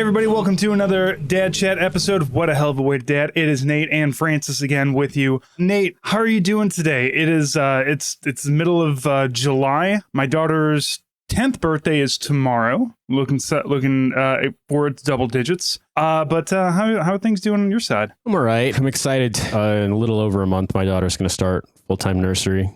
everybody, welcome to another Dad Chat episode of What a Hell of a Way to Dad. It is Nate and Francis again with you. Nate, how are you doing today? It is it's the middle of July. My daughter's 10th birthday is tomorrow. Looking forward to double digits. But how are things doing on your side? I'm all right. I'm excited. In a little over a month, my daughter's going to start full-time nursery,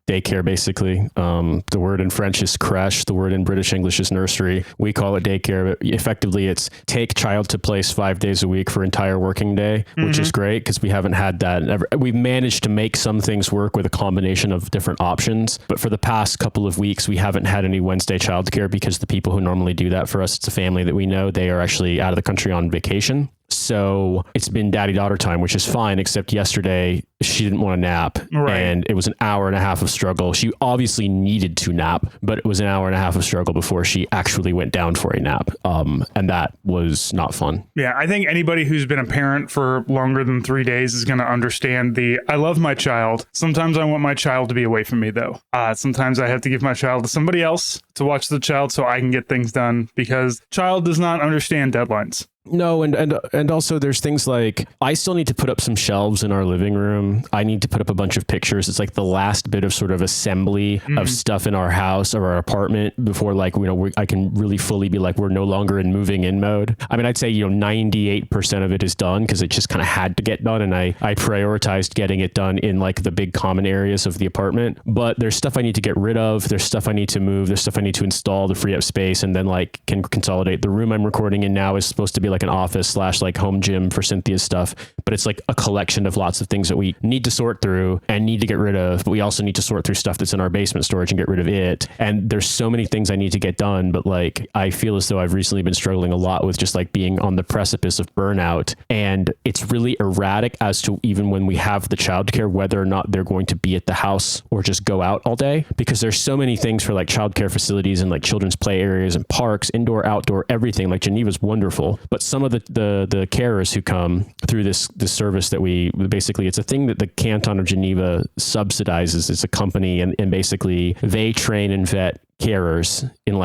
daycare, basically. The word in French is crèche. The word in British English is nursery. We call it daycare, but effectively it's take child to place 5 days a week for entire working day, which is great because we haven't had that. We've managed to make some things work with a combination of different options, but for the past couple of weeks, we haven't had any Wednesday childcare because the people who normally do that for us, it's a family that we know, they are actually out of the country on vacation. So it's been daddy-daughter time, which is fine, except yesterday she didn't want to nap. Right. And it was an hour and a half of struggle. She obviously needed to nap, but it was an hour and a half of struggle before she actually went down for a nap. And that was not fun. Yeah, I think anybody who's been a parent for longer than 3 days is going to understand I love my child. Sometimes I want my child to be away from me, though. Sometimes I have to give my child to somebody else to watch the child so I can get things done because child does not understand deadlines. No, and also there's things like I still need to put up some shelves in our living room. I need to put up a bunch of pictures. It's like the last bit of sort of assembly of stuff in our house or our apartment before I can really fully be like, we're no longer in moving in mode. I mean, I'd say, 98% of it is done because it just kind of had to get done. And I prioritized getting it done in like the big common areas of the apartment. But there's stuff I need to get rid of. There's stuff I need to move. There's stuff I need to install to free up space and then can consolidate. The room I'm recording in now is supposed to be like an office / like home gym for Cynthia's stuff, but it's like a collection of lots of things that we need to sort through and need to get rid of, but we also need to sort through stuff that's in our basement storage and get rid of it. And there's so many things I need to get done, but I feel as though I've recently been struggling a lot with just being on the precipice of burnout, and it's really erratic as to even when we have the childcare, whether or not they're going to be at the house or just go out all day, because there's so many things for childcare facilities and children's play areas and parks, indoor, outdoor, everything. Geneva's wonderful, but some of the carers who come through this service that it's a thing that the Canton of Geneva subsidizes. It's a company and basically they train and vet carers in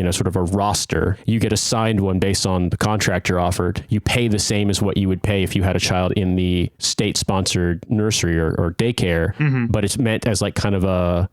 a sort of a roster. You get assigned one based on the contract you're offered. You pay the same as what you would pay if you had a child in the state-sponsored nursery or daycare, but it's meant as kind of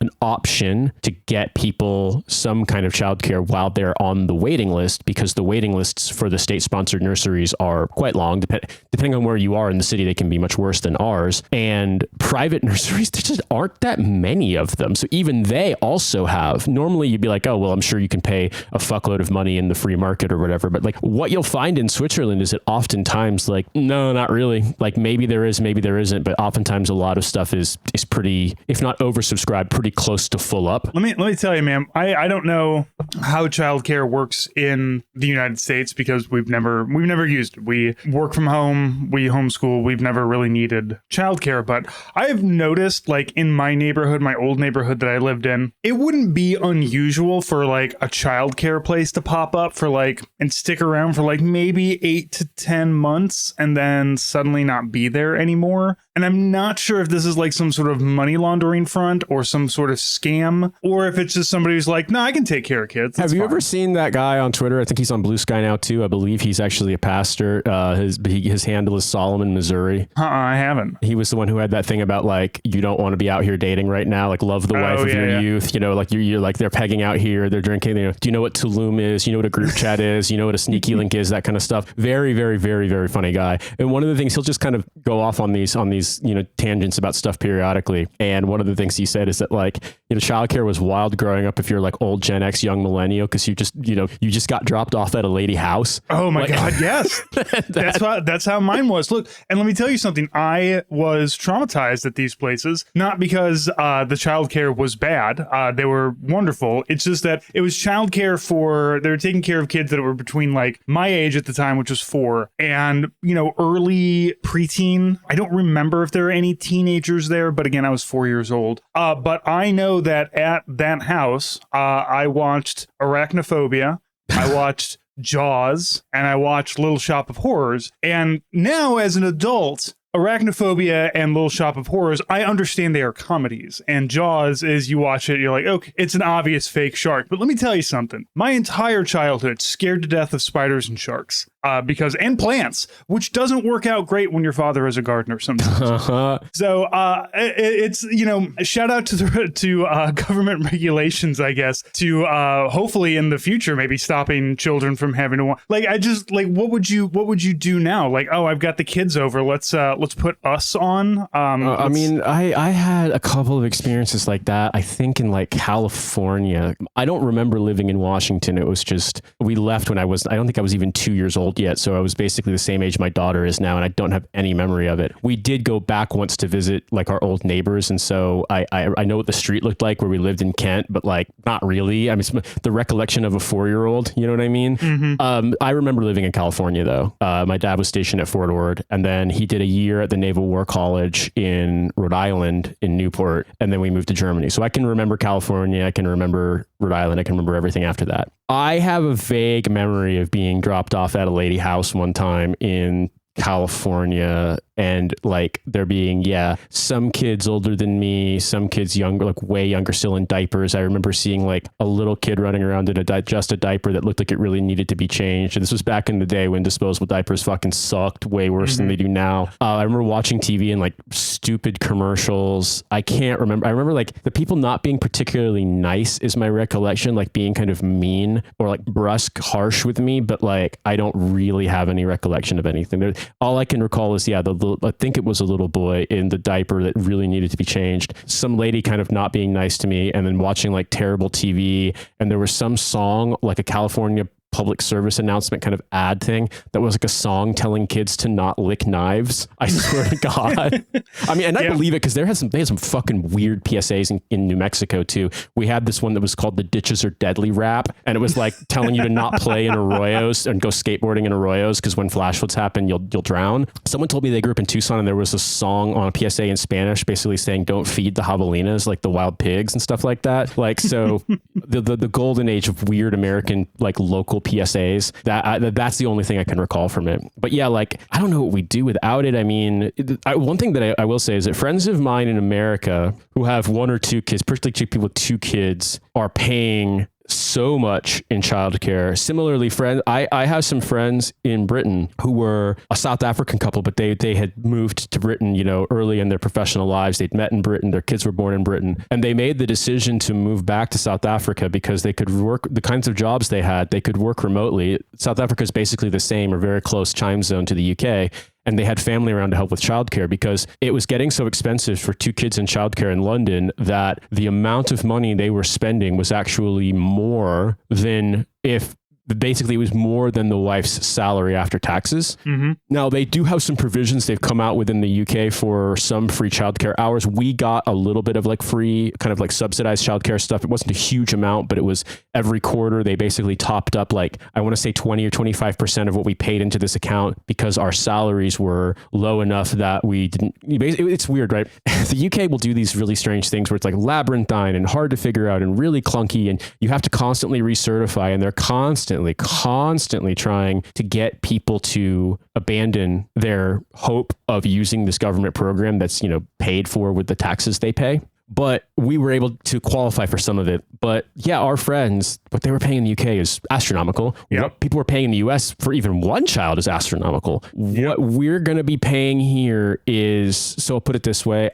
an option to get people some kind of childcare while they're on the waiting list, because the waiting lists for the state-sponsored nurseries are quite long. Depending on where you are in the city, they can be much worse than ours. And private nurseries, there just aren't that many of them. So even they also have, normally you'd be like, oh, well, I'm sure you can pay a fuckload of money in the free market or whatever. But what you'll find in Switzerland is that oftentimes no, not really. Maybe there is, maybe there isn't. But oftentimes a lot of stuff is pretty, if not oversubscribed, pretty close to full up. Let me tell you, ma'am, I don't know how childcare works in the United States because we've never used it. We work from home, we homeschool. We've never really needed childcare. But I've noticed in my neighborhood, my old neighborhood that I lived in, it wouldn't be unusual for a childcare place to pop up for and stick around for maybe 8 to 10 months and then suddenly not be there anymore. And I'm not sure if this is some sort of money laundering front or some sort of scam, or if it's just somebody who's no, I can take care of kids. Have you ever seen that guy on Twitter? I think he's on Blue Sky now too. I believe he's actually a pastor. His handle is Solomon, Missouri. I haven't. He was the one who had that thing about you don't want to be out here dating right now. Love the wife of your youth. You're they're pegging out here. They're drinking. Do you know what Tulum is? You know what a group chat is? You know what a sneaky link is? That kind of stuff. Very, very, very, very funny guy. And one of the things, he'll just kind of go off on these tangents about stuff periodically. And one of the things he said is that childcare was wild growing up if you're old Gen X, young millennial, because you just got dropped off at a lady house. Oh my God, yes. That's how mine was. Look, and let me tell you something. I was traumatized at these places, not because the childcare was bad. They were wonderful. It's just that it was childcare they were taking care of kids that were between my age at the time, which was 4, and early preteen. I don't remember if there were any teenagers there, but again, I was 4 years old. But I know that at that house, I watched Arachnophobia. I watched Jaws, and I watched Little Shop of Horrors. And now as an adult, Arachnophobia and Little Shop of Horrors, I understand they are comedies. And Jaws, as you watch it, you're like, okay, it's an obvious fake shark. But let me tell you something. My entire childhood scared to death of spiders and sharks. And plants, which doesn't work out great when your father is a gardener sometimes. So it's, shout out to government regulations, I guess, to hopefully in the future maybe stopping children from having to what would you do now? Like, oh, I've got the kids over. Let's put us on. I had a couple of experiences like that. I think in like California. I don't remember living in Washington. It was just we left when I don't think I was even 2 years old yet, so I was basically the same age my daughter is now, and I don't have any memory of it. We did go back once to visit like our old neighbors, and so I know what the street looked like where we lived in Kent, but like not really. I mean, the recollection of a 4-year-old, you know what I mean? Mm-hmm. I remember living in California though. My dad was stationed at Fort Ord, and then he did a year at the Naval War College in Rhode Island in Newport, and then we moved to Germany. So I can remember California, I can remember Rhode Island, I can remember everything after that. I have a vague memory of being dropped off at a lady house one time in California, and like there being some kids older than me, some kids younger, like way younger, still in diapers. I remember seeing like a little kid running around in just a diaper that looked like it really needed to be changed. And this was back in the day when disposable diapers fucking sucked way worse than they do now. I remember watching TV and like stupid commercials. I can't remember. I remember like the people not being particularly nice is my recollection, like being kind of mean or like brusque, harsh with me, but like I don't really have any recollection of anything. All I can recall is I think it was a little boy in the diaper that really needed to be changed. Some lady kind of not being nice to me, and then watching like terrible TV. And there was some song, like a California public service announcement kind of ad thing that was like a song telling kids to not lick knives. I swear to God. I mean, and I believe it because they had some fucking weird PSAs in New Mexico too. We had this one that was called the Ditches Are Deadly rap, and it was like telling you to not play in arroyos and go skateboarding in arroyos because when flash floods happen, you'll drown. Someone told me they grew up in Tucson and there was a song on a PSA in Spanish basically saying don't feed the javelinas, like the wild pigs and stuff like that. Like, so the golden age of weird American like local PSAs, that's the only thing I can recall from it. But yeah, like I don't know what we do without it. I mean, one thing that I will say is that friends of mine in America who have 1 or 2 kids, particularly people with 2 kids, are paying so much in childcare. Similarly, I have some friends in Britain who were a South African couple, but they had moved to Britain, early in their professional lives. They'd met in Britain. Their kids were born in Britain, and they made the decision to move back to South Africa because they could work the kinds of jobs they had. They could work remotely. South Africa is basically the same or very close time zone to the UK. And they had family around to help with childcare because it was getting so expensive for 2 kids in childcare in London that the amount of money they were spending was actually more than basically it was more than the wife's salary after taxes. Mm-hmm. Now they do have some provisions they've come out within the UK for some free childcare hours. We got a little bit of like free kind of like subsidized childcare stuff. It wasn't a huge amount, but it was every quarter. They basically topped up like, I want to say 20 or 25% of what we paid into this account because our salaries were low enough that we didn't, it's weird, right? The UK will do these really strange things where it's like labyrinthine and hard to figure out and really clunky. And you have to constantly recertify, and they're constantly trying to get people to abandon their hope of using this government program that's, paid for with the taxes they pay. But we were able to qualify for some of it. But yeah, our friends, what they were paying in the UK is astronomical. Yep. What people were paying in the US for even one child is astronomical. Yep. What we're going to be paying here is, so I'll put it this way.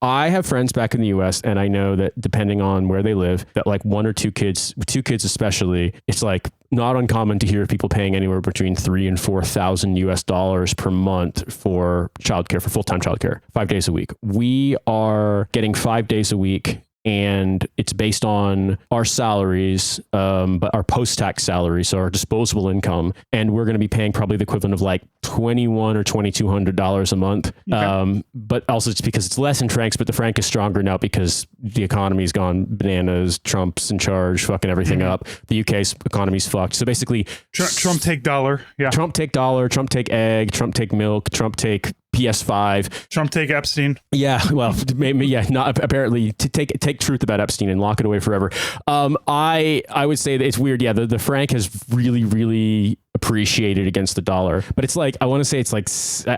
I have friends back in the US, and I know that depending on where they live, that like 1 or 2 kids, 2 kids especially, it's like not uncommon to hear people paying anywhere between $3,000 and $4,000 per month for childcare, for full-time childcare, 5 days a week. We are getting 5 days a week, and it's based on our salaries, but our post-tax salaries, so our disposable income, and we're going to be paying probably the equivalent of like $2,100 or $2,200 a month. Okay. But also it's because it's less in francs, but the franc is stronger now because the economy's gone bananas. Trump's in charge, fucking everything up. The UK's economy's fucked. So basically, Trump take dollar. Yeah. Trump take dollar. Trump take egg. Trump take milk. Trump take PS5. Trump take Epstein. Yeah, well, maybe, yeah, not apparently to take truth about Epstein and lock it away forever. I would say that it's weird. Yeah, the franc has really, really appreciated against the dollar. But it's like, I want to say it's like,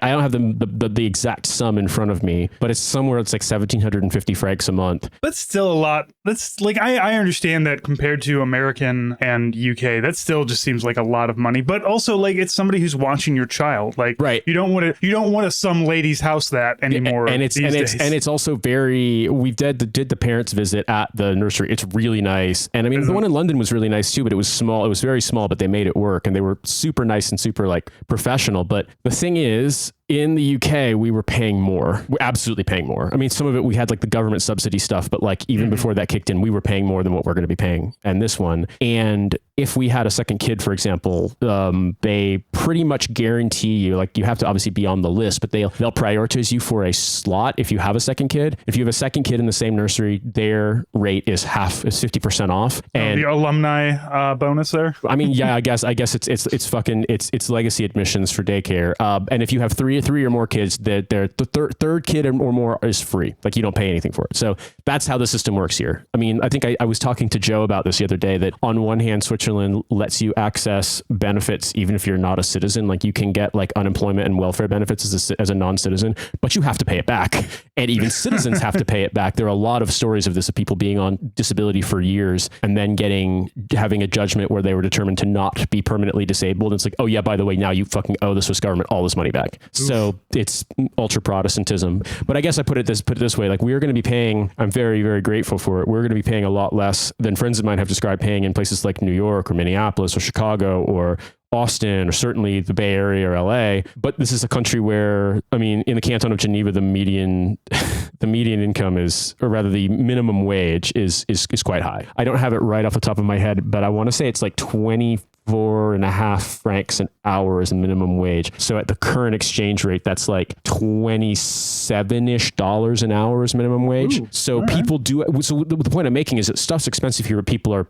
I don't have the exact sum in front of me, but it's somewhere it's like 1,750 francs a month. That's still a lot. That's like, I understand that compared to American and UK, that still just seems like a lot of money. But also, like, it's somebody who's watching your child. Like, right. You don't want to some lady's house that anymore. And it's also very, we did the parents visit at the nursery. It's really nice. And I mean, the one in London was really nice too, but it was small. It was very small, but they made it work, and they were super nice and super like professional. But the thing is, in the UK, we were paying more. We're absolutely paying more. I mean, some of it, we had like the government subsidy stuff, but like even before that kicked in, we were paying more than what we're going to be paying. And this one, and if we had a second kid, for example, they pretty much guarantee you, like, you have to obviously be on the list, but they'll prioritize you for a slot if you have a second kid. If you have a second kid in the same nursery, their rate is 50% off. And the alumni bonus there. I mean, yeah, I guess it's legacy admissions for daycare. And if you have three or more kids, the third kid or more is free. Like, you don't pay anything for it. So that's how the system works here. I mean, I think I was talking to Joe about this the other day, that on one hand, Switzerland lets you access benefits even if you're not a citizen. Like, you can get like unemployment and welfare benefits as a non-citizen, but you have to pay it back. And even citizens have to pay it back. There are a lot of stories of this, of people being on disability for years and then having a judgment where they were determined to not be permanently disabled. And it's like, oh yeah, by the way, now you fucking owe the Swiss government all this money back. Oof. So it's ultra Protestantism. But I guess I put it this way, like, we're going to be paying, I'm very, very grateful for it. We're going to be paying a lot less than friends of mine have described paying in places like New York or Minneapolis or Chicago or Austin, or certainly the Bay Area or LA. But this is a country where, I mean, in the canton of Geneva, the median income is, or rather the minimum wage is quite high. I don't have it right off the top of my head, but I want to say it's like 24.5 francs an hour is a minimum wage. So at the current exchange rate, that's like $27-ish an hour is minimum wage. Ooh, so people do. So the point I'm making is that stuff's expensive here, but people are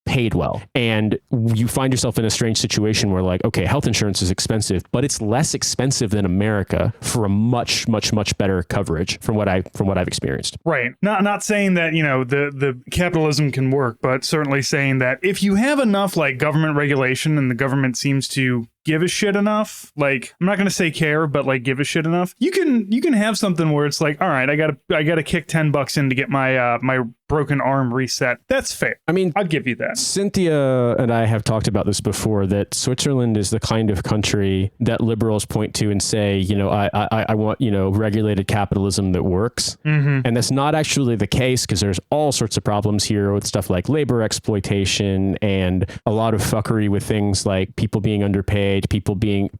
paid well. And you find yourself in a strange situation where, like, okay, health insurance is expensive, but it's less expensive than America for a much, much, much better coverage from what I've experienced. Right. Not saying that, you know, the capitalism can work, but certainly saying that if you have enough like government regulation and the government seems to give a shit enough, like, I'm not going to say care, but like give a shit enough, you can have something where it's like, all right, I gotta kick $10 in to get my my broken arm reset. That's fair. I mean, I'll give you that. Cynthia and I have talked about this before, that Switzerland is the kind of country that liberals point to and say, you know, I want, you know, regulated capitalism that works. Mm-hmm. And that's not actually the case, because there's all sorts of problems here with stuff like labor exploitation and a lot of fuckery with things like people being underpaid,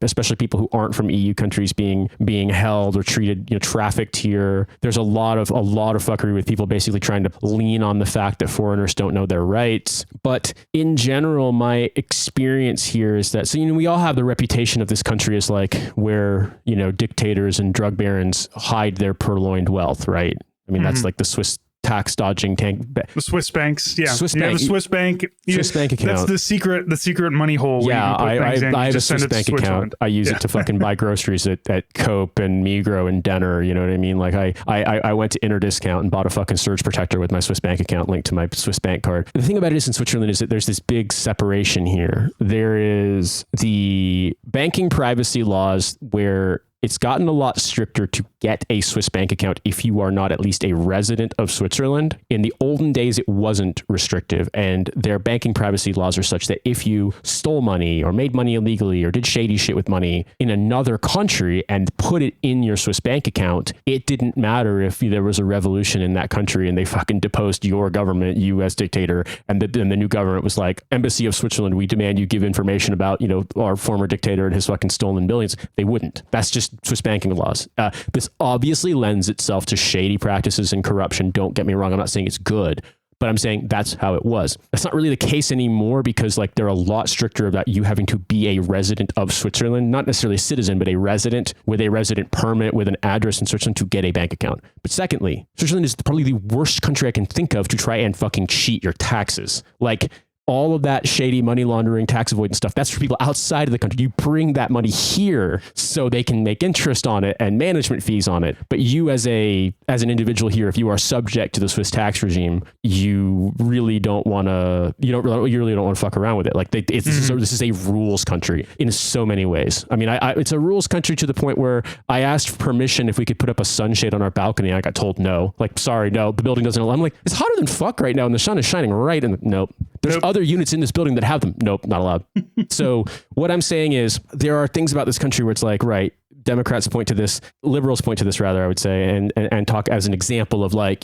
especially people who aren't from EU countries being held or treated, you know, trafficked here. There's a lot of fuckery with people basically trying to lean on the fact that foreigners don't know their rights. But in general, my experience here is that, so, you know, we all have the reputation of this country as like where, you know, dictators and drug barons hide their purloined wealth, right? I mean, that's like the Swiss tax dodging tank. The Swiss banks, yeah. Swiss you bank, have a Swiss bank. Swiss bank account. That's the secret money hole. Yeah, I have a Swiss bank account. I use it to fucking buy groceries at Coop and Migros and Denner. You know what I mean? Like I went to Interdiscount and bought a fucking surge protector with my Swiss bank account linked to my Swiss bank card. The thing about it is, in Switzerland, is that there's this big separation here. There is the banking privacy laws where it's gotten a lot stricter to get a Swiss bank account if you are not at least a resident of Switzerland. In the olden days, it wasn't restrictive, and their banking privacy laws are such that if you stole money or made money illegally or did shady shit with money in another country and put it in your Swiss bank account, it didn't matter if there was a revolution in that country and they fucking deposed your government, US dictator, and the new government was like, Embassy of Switzerland, we demand you give information about, you know, our former dictator and his fucking stolen billions. They wouldn't. That's just Swiss banking laws. This obviously lends itself to shady practices and corruption. Don't get me wrong. I'm not saying it's good, but I'm saying that's how it was. That's not really the case anymore, because like they're a lot stricter about you having to be a resident of Switzerland, not necessarily a citizen, but a resident with a resident permit with an address in Switzerland to get a bank account. But secondly, Switzerland is probably the worst country I can think of to try and fucking cheat your taxes. Like, all of that shady money laundering, tax avoidance stuff, that's for people outside of the country. You bring that money here so they can make interest on it and management fees on it. But you as an individual here, if you are subject to the Swiss tax regime, you really don't want to fuck around with it. Like this is a rules country in so many ways. I mean, it's a rules country to the point where I asked for permission if we could put up a sunshade on our balcony. And I got told no. Like, sorry, no, the building doesn't allow. I'm like, it's hotter than fuck right now, and the sun is shining right. And nope. There's other units in this building that have them. Nope, not allowed. So what I'm saying is there are things about this country where it's like, right, Democrats point to this, liberals point to this rather, I would say, and talk as an example of like,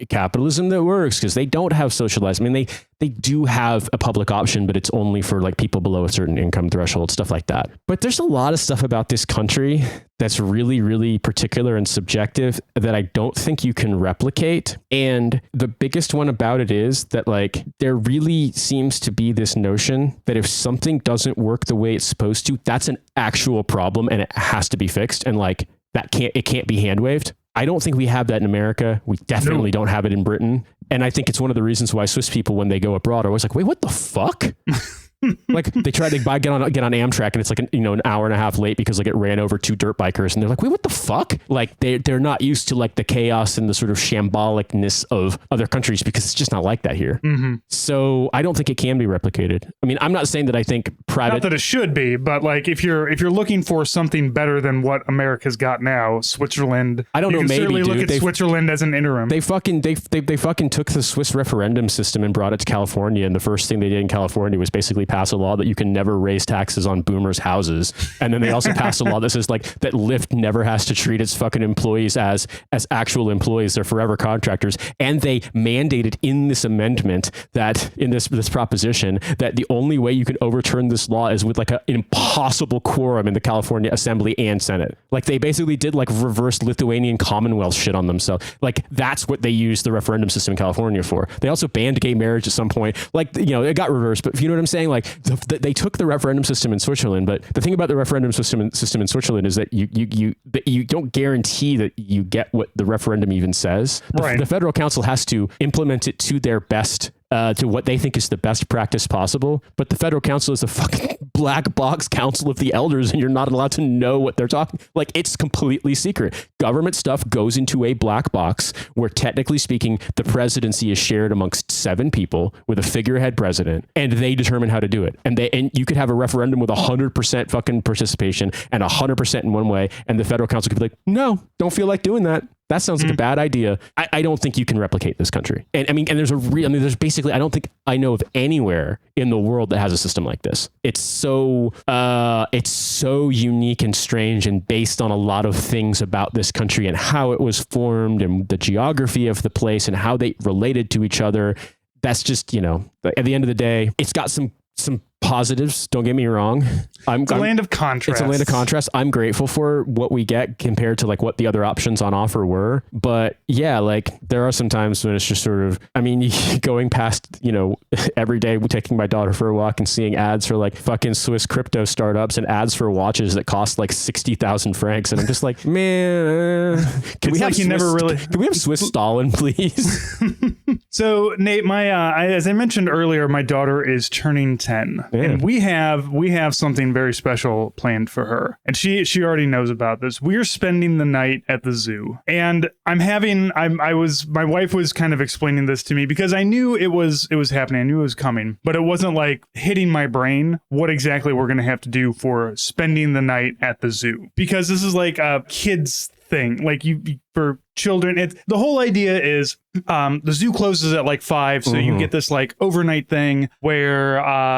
capitalism that works because they don't have socialized. I mean, they do have a public option, but it's only for like people below a certain income threshold, stuff like that. But there's a lot of stuff about this country that's really, really particular and subjective that I don't think you can replicate. And the biggest one about it is that like there really seems to be this notion that if something doesn't work the way it's supposed to, that's an actual problem and it has to be fixed. And like it can't be hand waved. I don't think we have that in America. We definitely don't have it in Britain. And I think it's one of the reasons why Swiss people, when they go abroad, are always like, wait, what the fuck? Like they try to get on Amtrak and it's like an hour and a half late because like it ran over two dirt bikers and they're like, wait, what the fuck? Like they're not used to like the chaos and the sort of shambolicness of other countries because it's just not like that here. Mm-hmm. So I don't think it can be replicated. I mean, I'm not saying that I think private, not that it should be, but like if you're looking for something better than what America's got now, Switzerland, I don't know, maybe certainly look at Switzerland as an interim. They fucking took the Swiss referendum system and brought it to California, and the first thing they did in California was basically pass a law that you can never raise taxes on boomers' houses. And then they also passed a law that says like that Lyft never has to treat its fucking employees as actual employees. They're forever contractors. And they mandated in this amendment that in this proposition that the only way you can overturn this law is with like an impossible quorum in the California Assembly and Senate. Like they basically did like reverse Lithuanian Commonwealth shit on themselves. Like that's what they used the referendum system in California for. They also banned gay marriage at some point. Like, it got reversed, but you know what I'm saying? Like they took the referendum system in Switzerland, but the thing about the referendum system in Switzerland is that you don't guarantee that you get what the referendum even says. The federal council has to implement it to their best, to what they think is the best practice possible. But the federal council is a fucking black box council of the elders, and you're not allowed to know what they're talking. Like it's completely secret. Government stuff goes into a black box where technically speaking, the presidency is shared amongst 7 people with a figurehead president, and they determine how to do it. And you could have a referendum with 100% fucking participation and 100% in one way, and the federal council could be like, no, don't feel like doing that. That sounds like a bad idea. I don't think you can replicate this country. And there's basically, I don't think I know of anywhere in the world that has a system like this. It's so unique and strange and based on a lot of things about this country and how it was formed and the geography of the place and how they related to each other. That's just, at the end of the day, it's got some positives. Don't get me wrong. It's a land of contrast. It's a land of contrast. I'm grateful for what we get compared to like what the other options on offer were. But yeah, like there are some times when it's just sort of, going past, every day taking my daughter for a walk and seeing ads for like fucking Swiss crypto startups and ads for watches that cost like 60,000 francs. And I'm just like, man, can we have Swiss Stalin, please? So Nate, as I mentioned earlier, my daughter is turning 10. Yeah. And we have something very special planned for her. And she already knows about this. We're spending the night at the zoo. And my wife was kind of explaining this to me because I knew it was happening. I knew it was coming, but it wasn't like hitting my brain what exactly we're going to have to do for spending the night at the zoo. Because this is like a kid's thing. Like for children, the whole idea is the zoo closes at like 5, so you get this like overnight thing where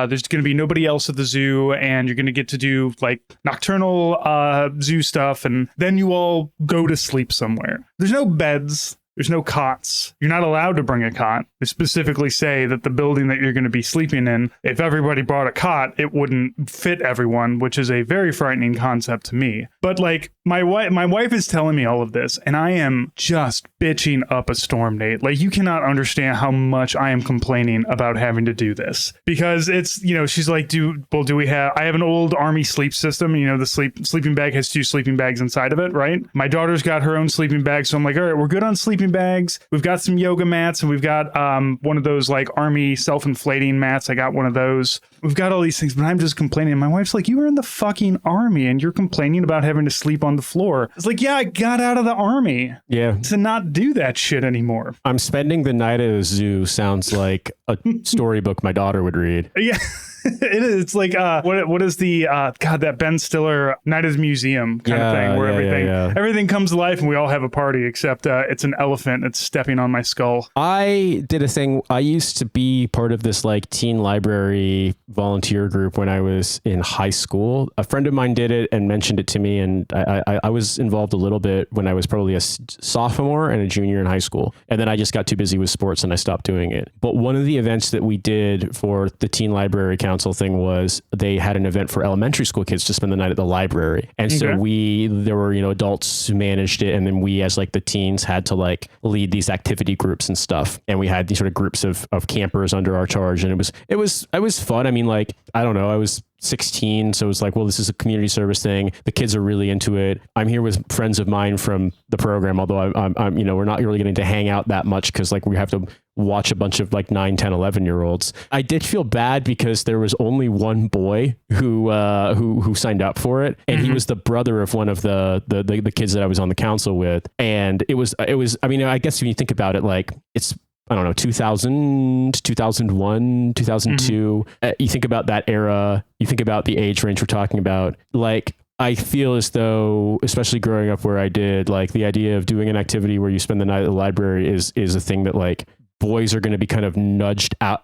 there's going to be nobody else at the zoo, and you're going to get to do like nocturnal zoo stuff, and then you all go to sleep somewhere. There's no beds. There's no cots. You're not allowed to bring a cot. They specifically say that the building that you're going to be sleeping in, if everybody brought a cot, it wouldn't fit everyone, which is a very frightening concept to me. But like my wife is telling me all of this, and I am just bitching up a storm, Nate. Like, you cannot understand how much I am complaining about having to do this, because it's, she's like, I have an old Army sleep system. The sleeping bag has 2 sleeping bags inside of it, right? My daughter's got her own sleeping bag, so I'm like, all right, we're good on sleeping bags. We've got some yoga mats, and we've got one of those like Army self-inflating mats. I got one of those. We've got all these things, but I'm just complaining. And my wife's like, you were in the fucking Army and you're complaining about having to sleep on the floor. It's like, yeah, I got out of the Army to not do that shit anymore. I'm spending the night at a zoo sounds like a storybook my daughter would read. Yeah. It is. It's like what is the that Ben Stiller Night at the Museum kind of thing, where everything comes to life and we all have a party, except it's an elephant that's stepping on my skull. I did a thing. I used to be part of this like teen library volunteer group when I was in high school. A friend of mine did it and mentioned it to me, and I was involved a little bit when I was probably a sophomore and a junior in high school, and then I just got too busy with sports and I stopped doing it. But one of the events that we did for the teen library council thing was they had an event for elementary school kids to spend the night at the library. And so there were, adults who managed it. And then we, as like the teens, had to like lead these activity groups and stuff. And we had these sort of groups of campers under our charge. And it was fun. I mean, like, I don't know, I was 16. So it was like, well, this is a community service thing. The kids are really into it. I'm here with friends of mine from the program, although I'm we're not really getting to hang out that much because like we have to watch a bunch of like 9, 10, 11-year-olds. I did feel bad because there was only one boy who signed up for it. And he was the brother of one of the kids that I was on the council with. And it was, I mean, I guess when you think about it, like it's, I don't know, 2000, 2001, 2002. You think about that era, you think about the age range we're talking about, like, I feel as though, especially growing up where I did, like the idea of doing an activity where you spend the night at the library is a thing that like boys are going to be kind of nudged out,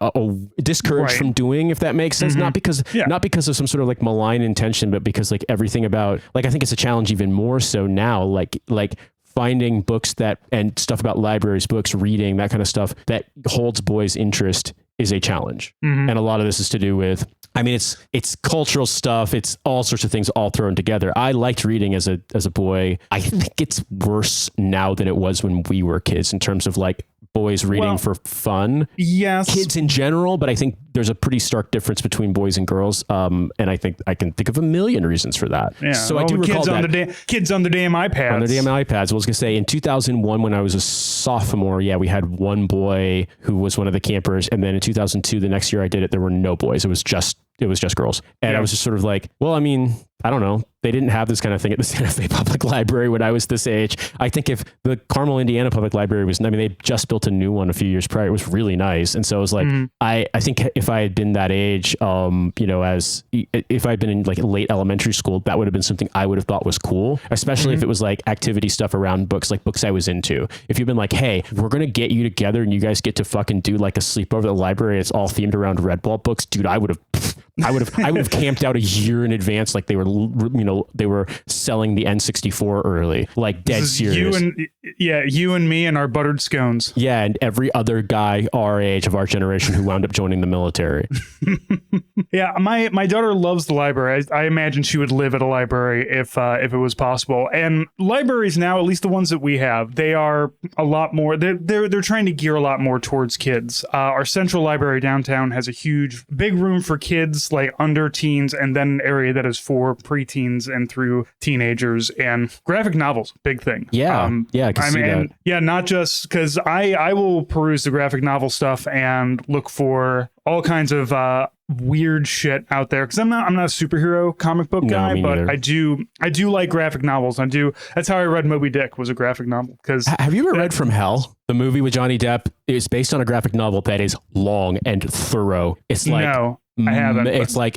discouraged from doing, if that makes sense. Not because of some sort of like malign intention, but because like everything about, like, I think it's a challenge even more so now, like finding books and stuff about libraries, books, reading, that kind of stuff that holds boys' interest is a challenge. And a lot of this is to do with, I mean, it's cultural stuff. It's all sorts of things all thrown together. I liked reading as a boy. I think it's worse now than it was when we were kids in terms of like boys reading for fun. Yes. Kids in general, but I think there's a pretty stark difference between boys and girls. And I think I can think of a million reasons for that. Yeah. So I do recall kids on the damn iPads. On the damn iPads. Well, I was going to say in 2001, when I was a sophomore, we had one boy who was one of the campers. And then in 2002, the next year I did it, there were no boys. It was just girls. And I was just sort of like, well, I mean, I don't know. They didn't have this kind of thing at the Santa Fe Public Library when I was this age. I think if the Carmel, Indiana Public Library they just built a new one a few years prior. It was really nice. And so I was like, I think if I had been that age, if I'd been in like late elementary school, that would have been something I would have thought was cool, especially if it was like activity stuff around books, like books I was into. If you've been like, hey, we're going to get you together and you guys get to fucking do like a sleepover at the library. It's all themed around Red Ball books. Dude, I would have camped out a year in advance. Like they were selling the N64 early, like dead serious. You and me and our buttered scones. Yeah. And every other guy our age of our generation who wound up joining the military. Yeah. My daughter loves the library. I imagine she would live at a library if it was possible. And libraries now, at least the ones that we have, they are a lot more, they're trying to gear a lot more towards kids. Our central library downtown has a big room for kids, like under teens, and then an area that is for preteens and through teenagers, and graphic novels, big thing. Yeah. I can see that. Yeah, not just because I will peruse the graphic novel stuff and look for all kinds of weird shit out there, because I'm not a superhero comic book guy, but I do like graphic novels. That's how I read Moby Dick, was a graphic novel. Because have you ever read From Hell? The movie with Johnny Depp is based on a graphic novel that is long and thorough. It's like, no, I haven't. It's like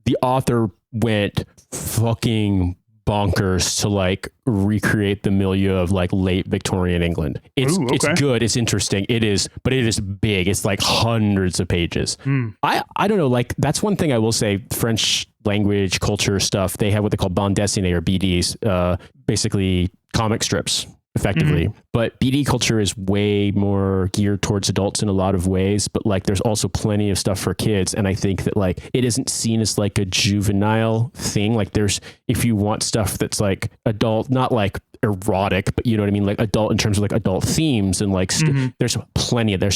the author went fucking bonkers to like recreate the milieu of like late Victorian England. It's good. It's interesting. It is, but it is big. It's like hundreds of pages. I don't know. Like that's one thing I will say. French language, culture stuff. They have what they call bande dessinée or BDs, basically comic strips. effectively. But BD culture is way more geared towards adults in a lot of ways, but like there's also plenty of stuff for kids. And I think that like it isn't seen as like a juvenile thing. Like there's, if you want stuff that's like adult, not like erotic, but you know what I mean? Like adult in terms of like adult themes and like there's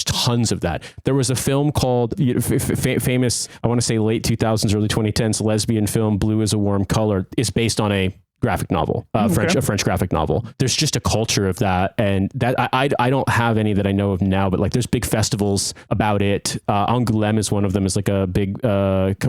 tons of that. There was a film called famous, I want to say late 2000s, early 2010s lesbian film Blue is a Warm Color is based on a graphic novel, a French graphic novel. There's just a culture of that, and that I don't have any that I know of now, but like there's big festivals about it. Angoulême is one of them. Is like a big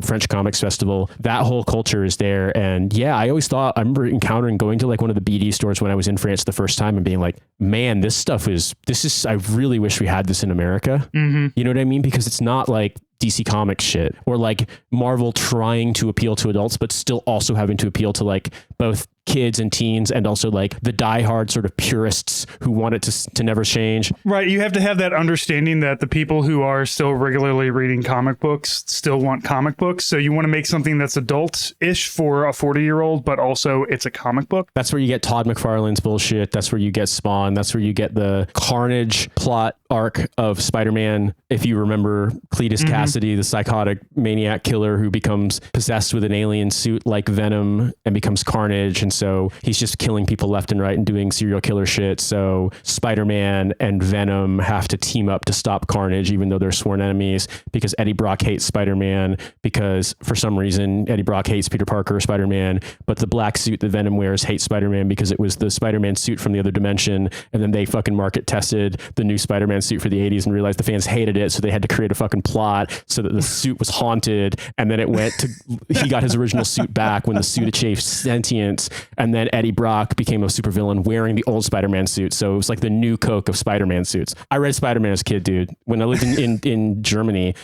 French comics festival. That whole culture is there, and yeah, I remember going to like one of the BD stores when I was in France the first time and being like, man, this is. I really wish we had this in America. You know what I mean? Because it's not like DC Comics shit or like Marvel trying to appeal to adults, but still also having to appeal to like both kids and teens and also like the diehard sort of purists who want it to never change. Right. You have to have that understanding that the people who are still regularly reading comic books still want comic books. So you want to make something that's adult-ish for a 40-year-old, but also it's a comic book. That's where you get Todd McFarlane's bullshit. That's where you get Spawn. That's where you get the Carnage plot arc of Spider-Man. If you remember Cletus Cassidy, the psychotic maniac killer who becomes possessed with an alien suit like Venom and becomes Carnage. And so he's just killing people left and right and doing serial killer shit. So Spider-Man and Venom have to team up to stop Carnage, even though they're sworn enemies, because Eddie Brock hates Spider-Man because for some reason Eddie Brock hates Peter Parker, Spider-Man, but the black suit that Venom wears hates Spider-Man because it was the Spider-Man suit from the other dimension. And then they fucking market tested the new Spider-Man suit for the 80s and realized the fans hated it. So they had to create a fucking plot so that the suit was haunted. And then it went to, he got his original suit back when the suit achieved sentience. And then Eddie Brock became a supervillain wearing the old Spider-Man suit. So it was like the new Coke of Spider-Man suits. I read Spider-Man as a kid, dude. When I lived in Germany,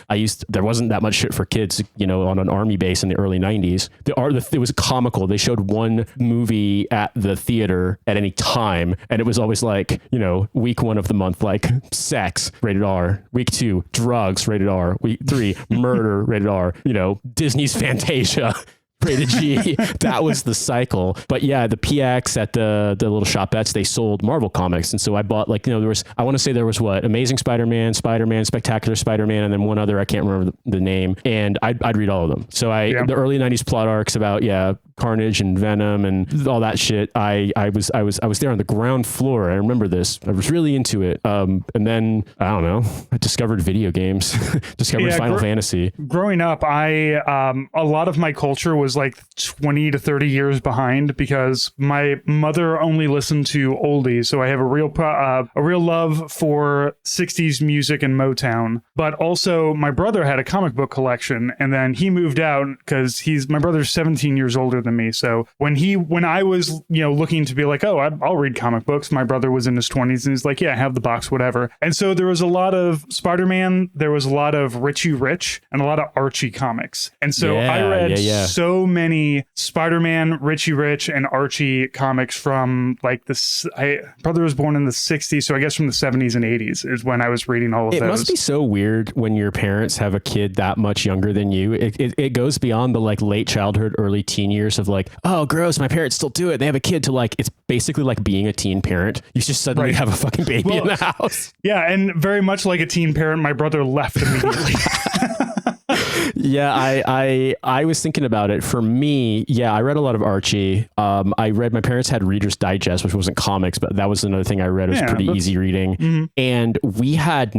there wasn't that much shit for kids, you know, on an army base in the early 90s. It was comical. They showed one movie at the theater at any time. And it was always like, you know, week 1 of the month, like sex, rated R. Week 2, drugs, rated R. Week 3, murder, rated R. You know, Disney's Fantasia, rated G. That was the cycle. But yeah, the PX at the little shopettes, they sold Marvel comics. And so I bought like, you know, I want to say there was what? Amazing Spider-Man, Spectacular Spider-Man, and then one other, I can't remember the name. And I'd read all of them. So the early 90s plot arcs about, Carnage and Venom and all that shit. I was there on the ground floor. I remember this. I was really into it. And then I don't know. I discovered video games. discovered Final Fantasy. Growing up, a lot of my culture was like 20 to 30 years behind because my mother only listened to oldies. So I have a real love for 60s music and Motown. But also my brother had a comic book collection, and then he moved out because my brother's 17 years older than me. So when I was, looking to be like, oh, I'll read comic books, my brother was in his 20s and he's like, yeah, have the box, whatever. And so there was a lot of Spider-Man, there was a lot of Richie Rich, and a lot of Archie comics. And so I read so many Spider-Man, Richie Rich, and Archie comics from like this. Brother was born in the 60s, so I guess from the 70s and 80s is when I was reading all of those. It must be so weird when your parents have a kid that much younger than you. It goes beyond the like late childhood, early teen years of like, oh, gross, my parents still do it. They have a kid to like, it's basically like being a teen parent. You just suddenly have a fucking baby in the house. Yeah, and very much like a teen parent, my brother left immediately. Yeah, I was thinking about it. For me, I read a lot of Archie. My parents had Reader's Digest, which wasn't comics, but that was another thing I read. It was pretty easy reading. Mm-hmm. And we had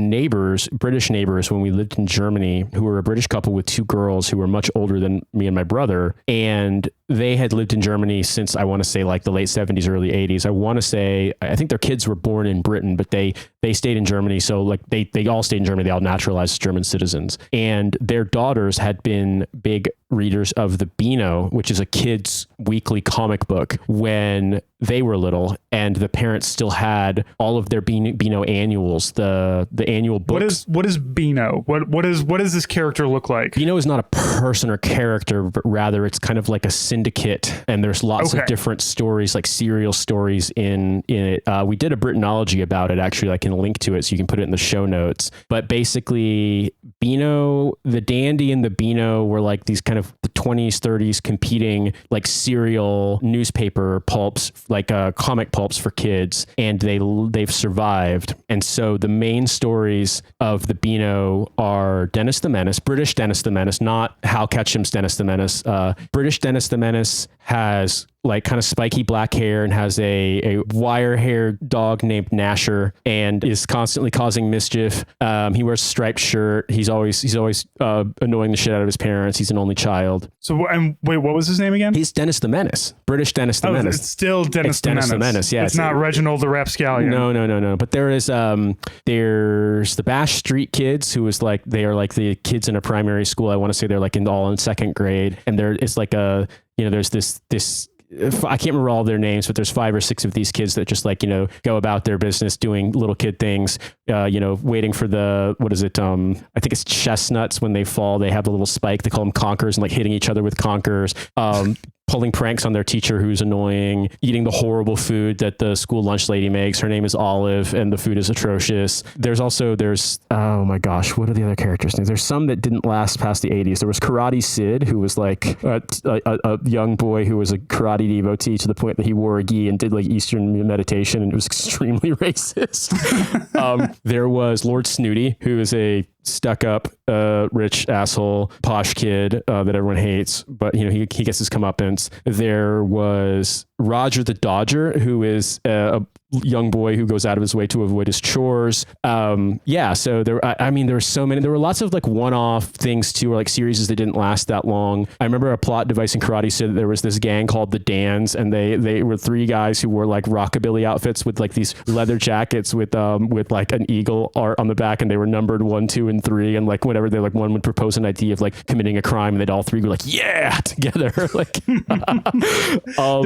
British neighbors when we lived in Germany, who were a British couple with 2 girls who were much older than me and my brother. And they had lived in Germany since, I want to say, like the late 70s, early 80s. I want to say, I think their kids were born in Britain, but they stayed in Germany. So like they all stayed in Germany. They all naturalized as German citizens. And their daughters had been big readers of the Beano, which is a kid's weekly comic book, when they were little, and the parents still had all of their Beano annuals, the annual books. What is Beano? What does this character look like? Beano is not a person or character, but rather it's kind of like a syndicate, and there's lots of different stories, like serial stories in it. We did a Britanology about it, actually. I can link to it so you can put it in the show notes. But basically, Beano, the Dandy and the Beano were like these kind of the 20s, 30s competing like serial newspaper pulps, like comic pulps for kids, and they've survived. And so the main stories of the Beano are Dennis the Menace, British Dennis the Menace, not Hal Ketchum's Dennis the Menace. British Dennis the Menace has like kind of spiky black hair and has a wire-haired dog named Gnasher and is constantly causing mischief. He wears a striped shirt. He's always annoying the shit out of his parents. He's an only child. So, and wait, what was his name again? He's Dennis the Menace. British Dennis the Menace. It's still Dennis the Menace. Dennis the Menace, yeah. It's not Reginald the Rapscallion. No. But there's the Bash Street Kids, who is like, they are like the kids in a primary school. I want to say they're like all in second grade. And it's like there's this I can't remember all their names, but there's 5 or 6 of these kids that just like, go about their business doing little kid things, waiting for what is it? I think it's chestnuts. When they fall, they have a little spike. They call them conkers, and like hitting each other with conkers. Pulling pranks on their teacher who's annoying, eating the horrible food that the school lunch lady makes. Her name is Olive, and the food is atrocious. There's oh my gosh, what are the other characters' names? There's some that didn't last past the 80s. There was Karate Sid, who was like a young boy who was a karate devotee to the point that he wore a gi and did like Eastern meditation, and it was extremely racist. There was Lord Snooty, who is a stuck-up, rich asshole, posh kid that everyone hates, but he gets his comeuppance. There was Roger the Dodger, who is a young boy who goes out of his way to avoid his chores. So there were so many. There were lots of like one-off things too, or like series that didn't last that long. I remember a plot device in Karate Sid that there was this gang called the Dans, and they were 3 guys who wore like rockabilly outfits with like these leather jackets with like an eagle art on the back, and they were numbered 1, 2, and 3. And like whenever they like one would propose an idea of like committing a crime, and they'd all 3 go like, yeah, together. Like, did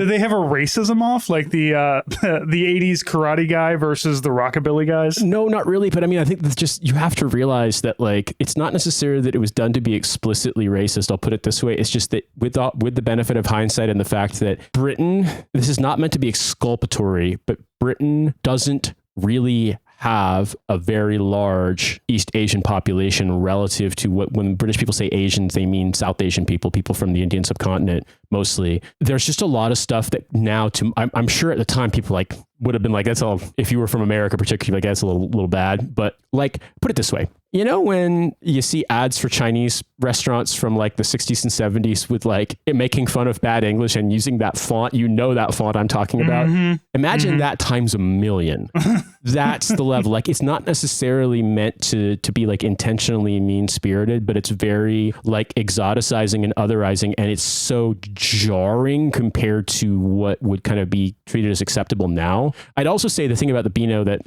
they have a racism off like the 80s karate guy versus the rockabilly guys? No, not really. But I mean, I think that's just, you have to realize that like, it's not necessarily that it was done to be explicitly racist. I'll put it this way. It's just that with the benefit of hindsight and the fact that Britain, this is not meant to be exculpatory, but Britain doesn't really have a very large East Asian population relative to when British people say Asians, they mean South Asian people from the Indian subcontinent mostly. There's just a lot of stuff that now, I'm sure at the time people like would have been like, that's all, if you were from America particularly, like that's a little bad. But like, put it this way, when you see ads for Chinese restaurants from like the 60s and 70s with like it making fun of bad English and using that font, that font I'm talking about. Imagine that times 1,000,000. That's the level. Like, it's not necessarily meant to be like intentionally mean-spirited, but it's very like exoticizing and otherizing, and it's so jarring compared to what would kind of be treated as acceptable now. I'd also say the thing about the Beano that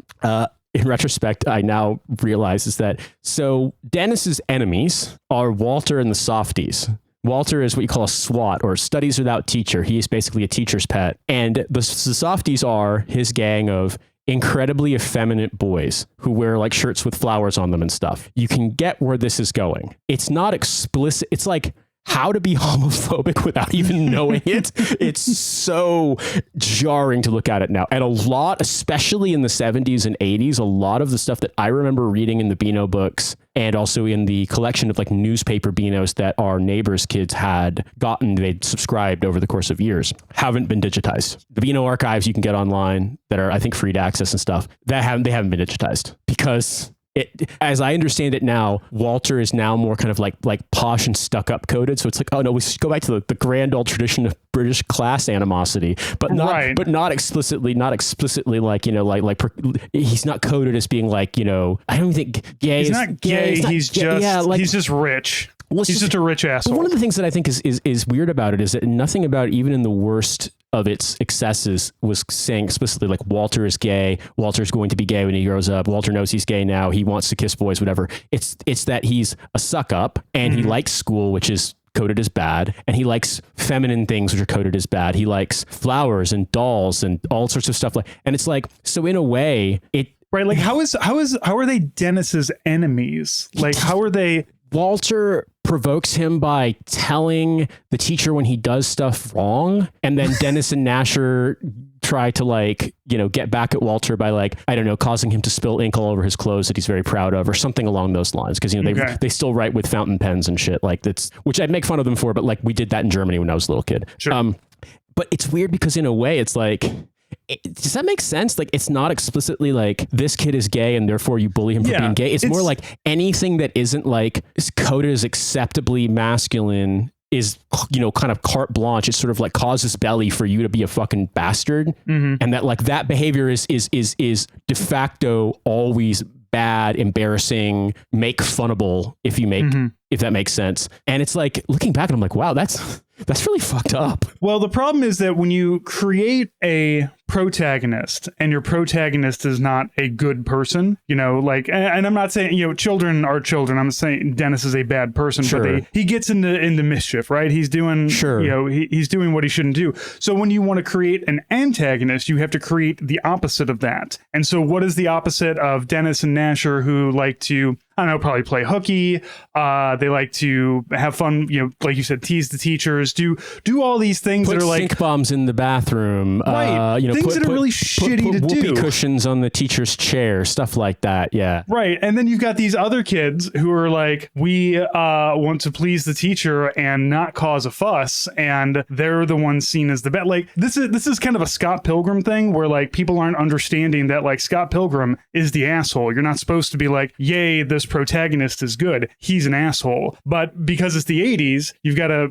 in retrospect, I now realize is that, so Dennis's enemies are Walter and the Softies. Walter is what you call a SWAT, or Studies Without Teacher. He is basically a teacher's pet. And the Softies are his gang of incredibly effeminate boys who wear like shirts with flowers on them and stuff. You can get where this is going. It's not explicit. It's like how to be homophobic without even knowing it. It's so jarring to look at it now. And a lot, especially in the 70s and 80s, a lot of the stuff that I remember reading in the Beano books and also in the collection of like newspaper Beanos that our neighbors' kids had gotten, they'd subscribed over the course of years, haven't been digitized. The Beano archives you can get online that are, I think, free to access and stuff, they haven't been digitized because as I understand it now, Walter is now more kind of like posh and stuck up coded. So it's like, oh no, we should go back to the grand old tradition of British class animosity, but not explicitly like, he's not coded as being like, I don't think gay. He's not gay. He's just rich. Well, he's just a rich asshole. One of the things that I think is weird about it is that nothing about it, even in the worst of its excesses, was saying explicitly like Walter is gay. Walter's going to be gay when he grows up. Walter knows he's gay now. He wants to kiss boys, whatever. It's that he's a suck up and he likes school, which is coded as bad, and he likes feminine things which are coded as bad. He likes flowers and dolls and all sorts of stuff and it's like, so in a way it right, like how are they Dennis's enemies? Like how are they? Walter provokes him by telling the teacher when he does stuff wrong, and then Dennis and Gnasher try to like, you know, get back at Walter by like, I don't know, causing him to spill ink all over his clothes that he's very proud of or something along those lines. Cause you know, they still write with fountain pens and shit like that's, which I'd make fun of them for, but like we did that in Germany when I was a little kid. Sure. But it's weird because in a way it's like, does that make sense? Like it's not explicitly like this kid is gay and therefore you bully him for being gay. It's more like anything that isn't like is coded as acceptably masculine is, you know, kind of carte blanche. It's sort of like causes belly for you to be a fucking bastard. And that like that behavior is de facto always bad, embarrassing, make funnable if you make, if that makes sense. And it's like looking back and I'm like, wow, that's really fucked up. Well, the problem is that when you create a protagonist and your protagonist is not a good person, you know, like, and I'm not saying, you know, children are children. I'm saying Dennis is a bad person, but he gets into mischief, right? He's doing, you know, he's doing what he shouldn't do. So when you want to create an antagonist, you have to create the opposite of that. And so what is the opposite of Dennis and Nasher, who like to, I don't know, probably play hooky. They like to have fun, you know, like you said, tease the teachers, do all these things that are like stink bombs in the bathroom, right? You know, things that are really shitty to do. Whoopee cushions on the teacher's chair, stuff like that. Yeah, right. And then you've got these other kids who are like, we want to please the teacher and not cause a fuss, and they're the ones seen as the bad. Like this is kind of a Scott Pilgrim thing where like people aren't understanding that like Scott Pilgrim is the asshole. You're not supposed to be like, yay, this protagonist is good, he's an asshole. But because it's the 80s, you gotta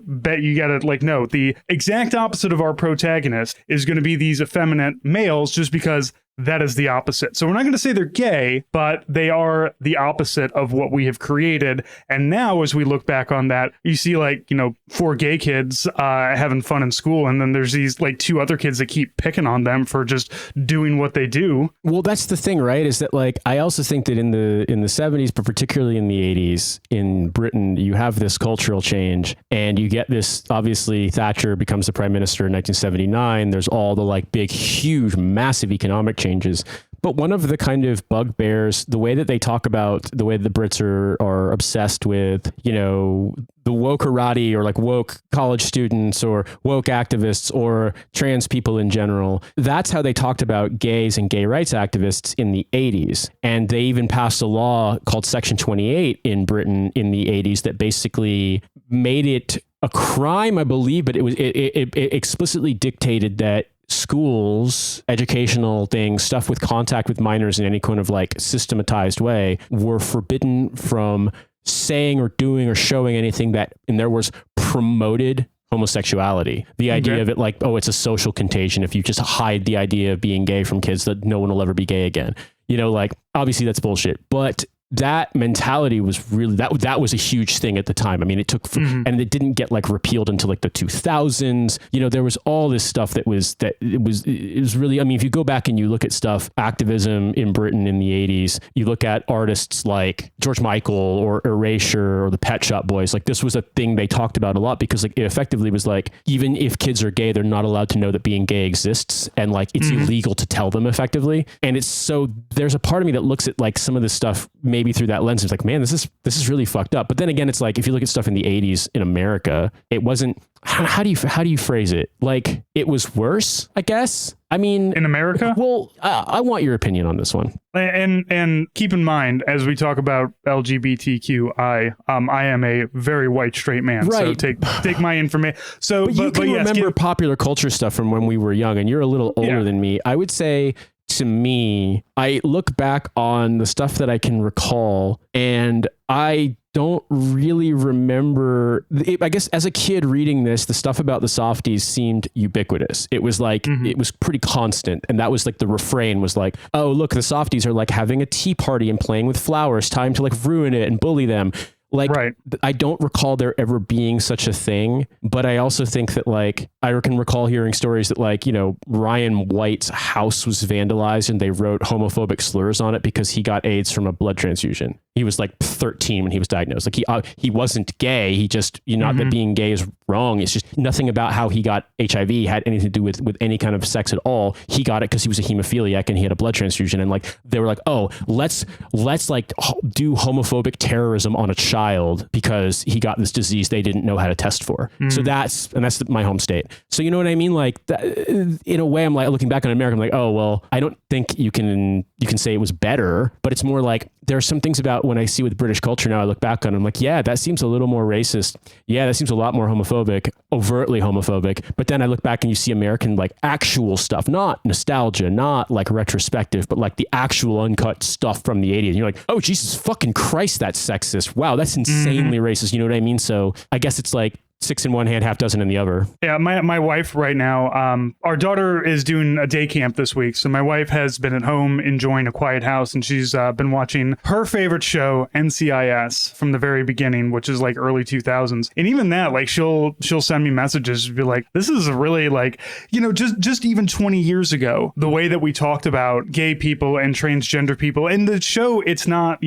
like, no, the exact opposite of our protagonist is going to be these effeminate males, just because that is the opposite. So we're not going to say they're gay, but they are the opposite of what we have created. And now as we look back on that, you see like, you know, 4 gay kids having fun in school, and then there's these like 2 other kids that keep picking on them for just doing what they do. Well, that's the thing, right? Is that like, I also think that in the 70s, but particularly in the 80s in Britain, you have this cultural change and you get this, obviously Thatcher becomes the prime minister in 1979. There's all the like big, huge, massive economic changes. But one of the kind of bugbears, the way that they talk about the way the Brits are obsessed with, you know, the wokerati or like woke college students or woke activists or trans people in general, that's how they talked about gays and gay rights activists in the 80s. And they even passed a law called Section 28 in Britain in the 80s that basically made it a crime, I believe, but it explicitly dictated that schools, educational things, stuff with contact with minors in any kind of like systematized way were forbidden from saying or doing or showing anything that in their words promoted homosexuality. The idea of it like, oh, it's a social contagion. If you just hide the idea of being gay from kids, that no one will ever be gay again. You know, like obviously that's bullshit, but that mentality was really, that was a huge thing at the time. I mean, it took, and it didn't get like repealed until like the 2000s. You know, there was all this stuff that was really, I mean, if you go back and you look at stuff, activism in Britain in the 80s, you look at artists like George Michael or Erasure or the Pet Shop Boys, like this was a thing they talked about a lot because like it effectively was like, even if kids are gay, they're not allowed to know that being gay exists. And like, it's illegal to tell them effectively. And it's so, there's a part of me that looks at like some of this stuff maybe through that lens. It's like, man, this is really fucked up. But then again, it's like, if you look at stuff in the 80s in America, it wasn't, how do you phrase it? Like it was worse, I guess. I mean, in America? Well, I want your opinion on this one. And keep in mind, as we talk about LGBTQI, I am a very white straight man. Right. So take my information. So, but you can remember popular culture stuff from when we were young, and you're a little older than me. I would say, to me, I look back on the stuff that I can recall, and I don't really remember. I guess as a kid reading this, the stuff about the softies seemed ubiquitous. It was like, it was pretty constant. And that was like the refrain was like, oh, look, the softies are like having a tea party and playing with flowers. Time to like ruin it and bully them. Like, I don't recall there ever being such a thing, but I also think that like, I can recall hearing stories that like, you know, Ryan White's house was vandalized and they wrote homophobic slurs on it because he got AIDS from a blood transfusion. He was like 13 when he was diagnosed. Like he wasn't gay. He just, not that being gay is wrong. It's just nothing about how he got HIV had anything to do with any kind of sex at all. He got it because he was a hemophiliac and he had a blood transfusion. And like, they were like, oh, let's like do homophobic terrorism on a child because he got this disease they didn't know how to test for. So that's my home state. So you know what I mean? Like that, in a way, I'm like looking back on America, I'm like, oh, well, I don't think you can say it was better, but it's more like there are some things about when I see with British culture now, I look back on it, I'm like, yeah, that seems a little more racist. Yeah, that seems a lot more homophobic, overtly homophobic. But then I look back and you see American like actual stuff, not nostalgia, not like retrospective, but like the actual uncut stuff from the 80s. And you're like, oh, Jesus fucking Christ, that's sexist. Wow, that's insanely racist. You know what I mean? So I guess it's like 6 in one hand, half dozen in the other. Yeah, my wife right now, our daughter is doing a day camp this week. So my wife has been at home enjoying a quiet house, and she's been watching her favorite show, NCIS, from the very beginning, which is like early 2000s. And even that, like she'll send me messages, be like, this is really like, just even 20 years ago, the way that we talked about gay people and transgender people. And the show, it's not,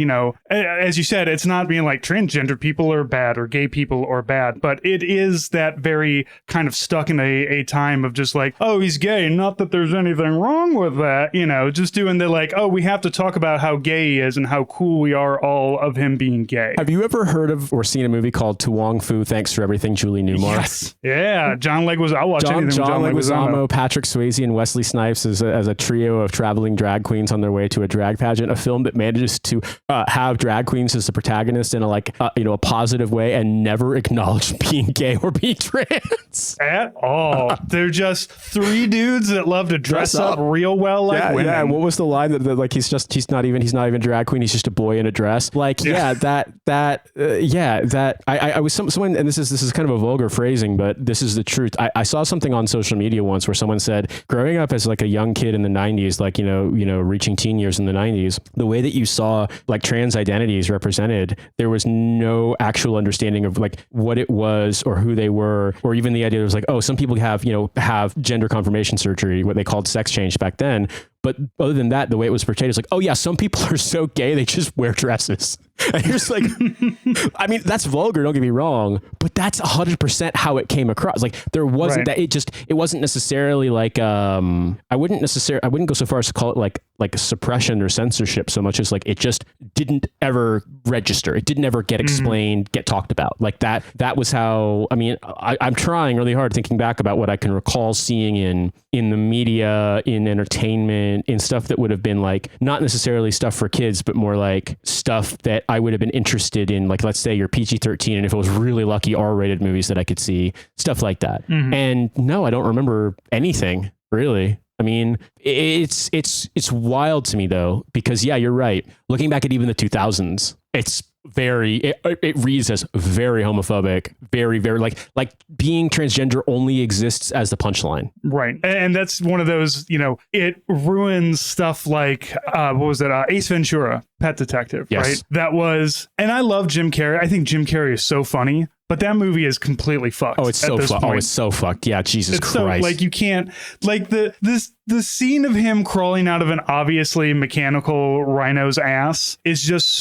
as you said, it's not being like transgender people are bad or gay people are bad, but it is that very kind of stuck in a time of just like, oh, he's gay. Not that there's anything wrong with that, just doing the like, oh, we have to talk about how gay he is and how cool we are all of him being gay. Have you ever heard of or seen a movie called To Wong Fu, Thanks for Everything, Julie Newmar? Yes. Yeah. I'll watch anything John Leguizamo, Patrick Swayze, and Wesley Snipes as a trio of traveling drag queens on their way to a drag pageant, a film that manages to have drag queens as the protagonist in a positive way and never acknowledge being gay or being trans at all. They're just 3 dudes that love to dress up real well like women. Yeah. What was the line that like he's not even a drag queen, he's just a boy in a dress? Like I was someone, and this is kind of a vulgar phrasing, but this is the truth. I saw something on social media once where someone said, growing up as like a young kid in the 90s, like reaching teen years in the 90s, the way that you saw like trans identities represented, there was no actual understanding of like what it was or who they were, or even the idea was like, oh, some people have gender confirmation surgery, what they called sex change back then. But other than that, the way it was portrayed is like, oh yeah, some people are so gay, they just wear dresses. And you're just like, I mean, that's vulgar, don't get me wrong, but that's 100% how it came across. Like there wasn't that, it wasn't necessarily like, I wouldn't go so far as to call it like suppression or censorship so much as like, it just didn't ever register. It didn't ever get explained, get talked about like that. That was how, I mean, I'm trying really hard thinking back about what I can recall seeing in the media, in entertainment, in stuff that would have been like, not necessarily stuff for kids, but more like stuff that I would have been interested in, like, let's say you're PG-13, and if it was really lucky, R-rated movies that I could see, stuff like that. And no, I don't remember anything really. I mean, it's wild to me though, because yeah, you're right. Looking back at even the 2000s, it's it reads as very homophobic, very, very like being transgender only exists as the punchline. Right. And that's one of those, it ruins stuff like, what was it? Ace Ventura, Pet Detective, right? That was, and I love Jim Carrey. I think Jim Carrey is so funny. But that movie is completely fucked. Oh, it's so fucked. Oh, it's so fucked. Yeah, Jesus Christ. So, like, you can't, like, the scene of him crawling out of an obviously mechanical rhino's ass is just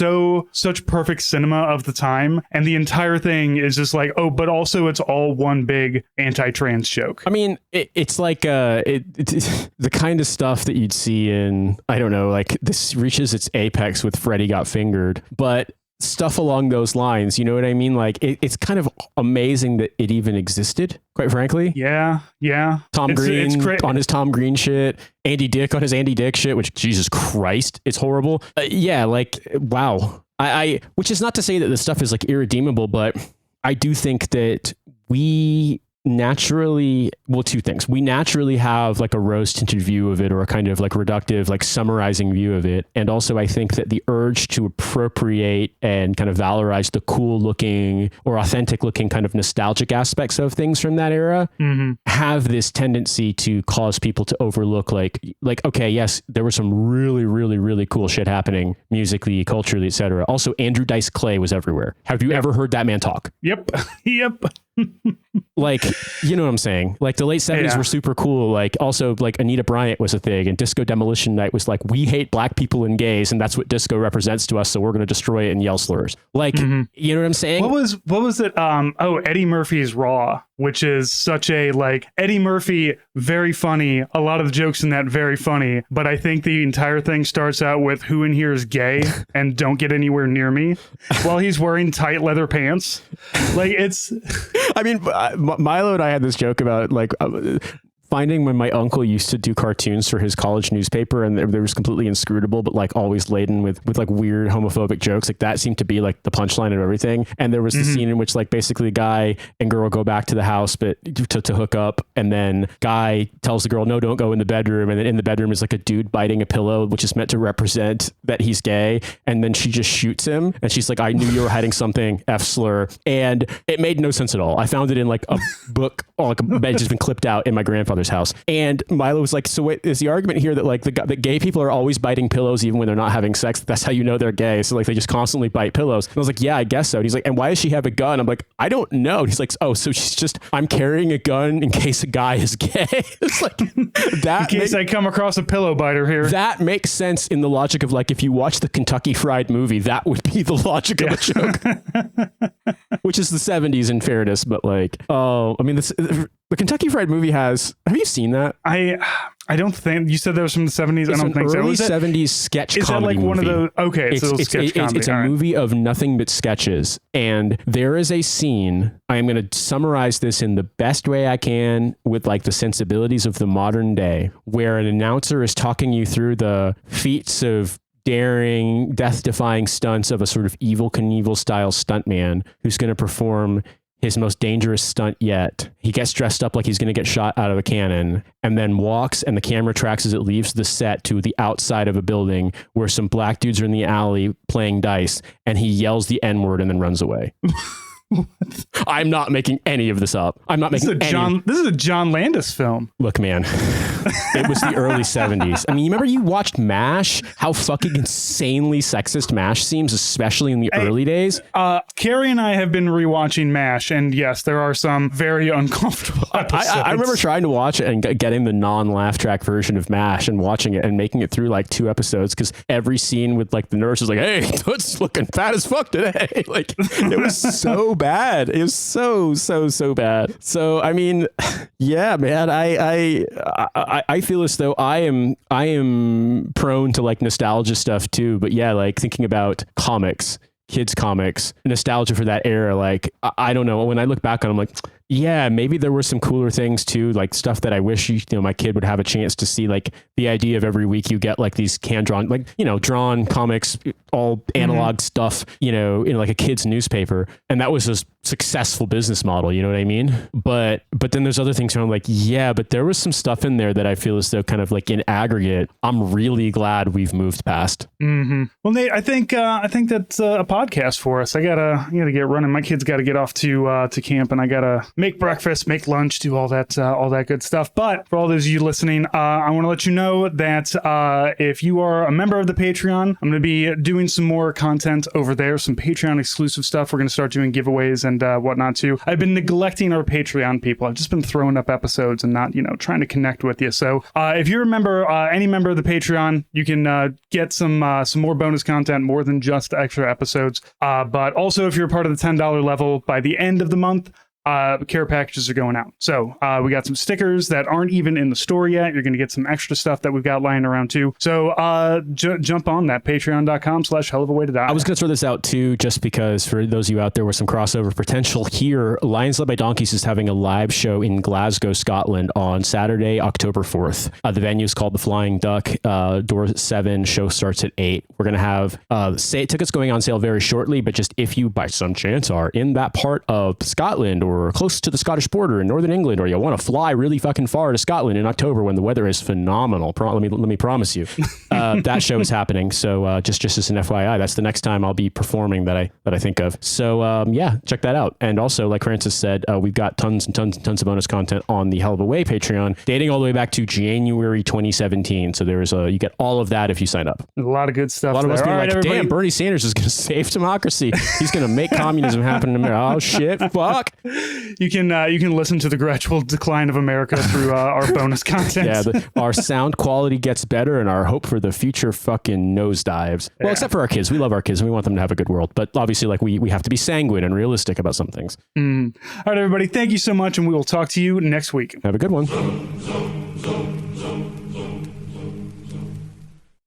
such perfect cinema of the time. And the entire thing is just like, oh, but also it's all one big anti-trans joke. I mean, it's like the kind of stuff that you'd see in, I don't know, like this reaches its apex with Freddy Got Fingered, but stuff along those lines, you know what I mean? Like it's kind of amazing that it even existed, quite frankly. Yeah. Tom Green on his Tom Green shit, Andy Dick on his Andy Dick shit, which Jesus Christ, it's horrible. Yeah, like wow. I which is not to say that the stuff is like irredeemable, but I do think that we naturally, well, 2 things. We naturally have like a rose-tinted view of it, or a kind of like reductive, like summarizing view of it. And also I think that the urge to appropriate and kind of valorize the cool looking or authentic looking kind of nostalgic aspects of things from that era have this tendency to cause people to overlook like, okay, yes, there was some really, really, really cool shit happening musically, culturally, etc. Also, Andrew Dice Clay was everywhere. Have you ever heard that man talk? Yep. Like, you know what I'm saying? Like the late 70s were super cool. Like also like Anita Bryant was a thing, and Disco Demolition Night was like, we hate black people and gays, and that's what disco represents to us, so we're going to destroy it and yell slurs. Like, you know what I'm saying? What was it? Eddie Murphy's Raw, which is such a like Eddie Murphy, very funny. A lot of the jokes in that very funny, but I think the entire thing starts out with "Who in here is gay?" and "Don't get anywhere near me," while he's wearing tight leather pants. Like it's. I mean, Milo and I had this joke about like. Finding when my uncle used to do cartoons for his college newspaper, and they was completely inscrutable, but like always laden with like weird homophobic jokes. Like that seemed to be like the punchline of everything. And there was the scene in which like basically guy and girl go back to the house, but to hook up. And then guy tells the girl, no, don't go in the bedroom. And then in the bedroom is like a dude biting a pillow, which is meant to represent that he's gay. And then she just shoots him. And she's like, I knew you were hiding something, F slur. And it made no sense at all. I found it in like a book, or like it's just been clipped out in my grandfather's house. And Milo was like, so wait, is the argument here that like that gay people are always biting pillows even when they're not having sex? That's how you know they're gay. So like they just constantly bite pillows. And I was like, yeah, I guess so. And he's like, and why does she have a gun? I'm like, I don't know. And he's like, oh, so she's just, I'm carrying a gun in case a guy is gay. It's like that. In case I come across a pillow biter here. That makes sense in the logic of like, if you watch the Kentucky Fried Movie, that would be the logic of a joke, which is the 70s in fairness. But like, oh, I mean, the Kentucky Fried Movie have you seen that? I don't think you said that was from the 70s. I don't think so. Early 70s sketch comedy. Is that like movie. One of those? Okay, it's a sketch comedy. It's a movie of nothing but sketches, and there is a scene. I am going to summarize this in the best way I can with like the sensibilities of the modern day, where an announcer is talking you through the feats of daring, death-defying stunts of a sort of Evel Knievel style stuntman who's going to perform his most dangerous stunt yet. He gets dressed up like he's going to get shot out of a cannon, and then walks, and the camera tracks as it leaves the set to the outside of a building where some black dudes are in the alley playing dice, and he yells the N-word and then runs away. I'm not making any of this up. I'm not making any. This is a John Landis film. Look, man, it was the early 70s. I mean, you remember you watched MASH? How fucking insanely sexist MASH seems, especially in the early days. Carrie and I have been rewatching MASH, and yes, there are some very uncomfortable episodes. I remember trying to watch it and getting the non-laugh track version of MASH and watching it and making it through like 2 episodes, because every scene with like the nurse was like, hey, Toot's looking fat as fuck today. Like it was so bad. It was so bad. So I mean, yeah, man, I feel as though I am prone to like nostalgia stuff too. But yeah, like thinking about kids comics, nostalgia for that era. Like I don't know. When I look back on, I'm like, yeah, maybe there were some cooler things too, like stuff that I wish my kid would have a chance to see. Like the idea of every week you get like these hand-drawn, like drawn comics, all analog stuff, in like a kid's newspaper, and that was a successful business model. You know what I mean? But then there's other things where I'm like, yeah, but there was some stuff in there that I feel as though kind of like in aggregate, I'm really glad we've moved past. Mm-hmm. Well, Nate, I think that's a podcast for us. I gotta get running. My kid's got to get off to camp, and I gotta make breakfast, make lunch, do all that good stuff. But for all those of you listening, I want to let you know that if you are a member of the Patreon, I'm going to be doing some more content over there, some Patreon exclusive stuff. We're going to start doing giveaways and whatnot too. I've been neglecting our Patreon people. I've just been throwing up episodes and not, trying to connect with you. So if you remember any member of the Patreon, you can get some more bonus content, more than just extra episodes. But also if you're a part of the $10 level, by the end of the month, care packages are going out. So we got some stickers that aren't even in the store yet. You're going to get some extra stuff that we've got lying around too. So jump on that, patreon.com/hellofawaydodie. I was going to throw this out too, just because for those of you out there with some crossover potential here, Lions Led by Donkeys is having a live show in Glasgow, Scotland on Saturday, October 4th. The venue is called the Flying Duck. Doors at 7, show starts at 8. We're going to have tickets going on sale very shortly, but just if you by some chance are in that part of Scotland or close to the Scottish border in Northern England, or you want to fly really fucking far to Scotland in October when the weather is phenomenal, let me promise you, that show is happening. So just as an FYI, that's the next time I'll be performing that I think of. So yeah, check that out. And also, like Francis said, we've got tons and tons of bonus content on the Hell of a Way Patreon, dating all the way back to January 2017. So there's you get all of that if you sign up. A lot of good stuff. A lot of us being like, everybody. damn, Bernie Sanders is going to save democracy. He's going to make communism happen in America. Oh shit, fuck. You can listen to the gradual decline of America through our bonus content. Yeah, our sound quality gets better and our hope for the future fucking nosedives. Well, except for our kids. We love our kids and we want them to have a good world. But obviously, like we have to be sanguine and realistic about some things. All right, everybody. Thank you so much, and we will talk to you next week. Have a good one.